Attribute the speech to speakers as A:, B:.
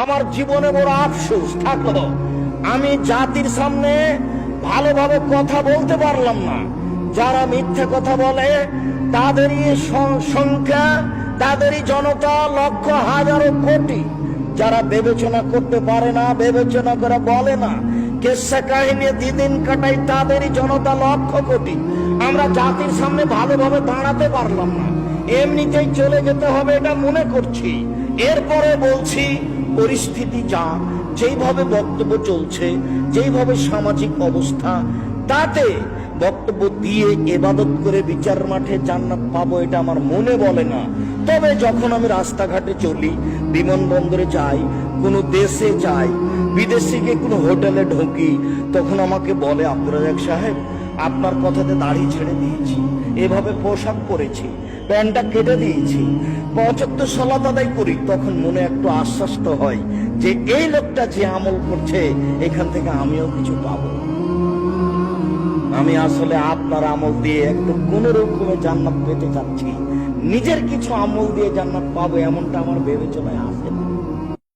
A: আমার জীবনে বড় আফসোস থাকলো, আমি জাতির সামনে ভালোভাবে কথা বলতে পারলাম না। যারা মিথ্যে কথা বলে তাদেরই সংখ্যা, তাদেরই জনতা লক্ষ হাজারো কোটি। যারা বিবেচনা করতে পারে না, বিবেচনা করে বলে না, কেসা কাহিনী দিন কাটাই, তাদেরই জনতা লক্ষ কোটি। আমরা জাতির সামনে ভালোভাবে দাঁড়াতে পারলাম না, এমনিতেই চলে যেতে হবে এটা মনে করছি। এরপরে বলছি, পরিস্থিতি যা, যেইভাবে বক্তব্য চলছে, যেইভাবে সামাজিক অবস্থা, তাতে বক্তব্য দিয়ে ইবাদত করে বিচার মাঠে জান্নাত পাবো এটা আমার মনে বলে না। তবে যখন আমি রাস্তাঘাটে চলি, বিমানবন্দরে যাই, কোনো দেশে যাই, বিদেশে গিয়ে কোনো হোটেলে ঢুকি, তখন আমাকে বলে, আব্দুর রাজ্জাক সাহেব, আপনার কথাতে দাড়ি ছেড়ে দিয়েছি, এভাবে পোশাক পরেছি, প্যান্টটা কেটে দিয়েছি, ৭৫ সালাত আদায় করি। তখন মনে একটু আশ্বাস তো হয় যে এই লোকটা যে আমল করছে, এখান থেকে আমিও কিছু পাবো। আমি আসলে আপনার আমল দিয়ে একটু কোন রকমে জান্নাত পেতে চাচ্ছি, নিজের কিছু আমল দিয়ে জান্নাত পাবো এমনটা আমার বিবেচনায় আসে না।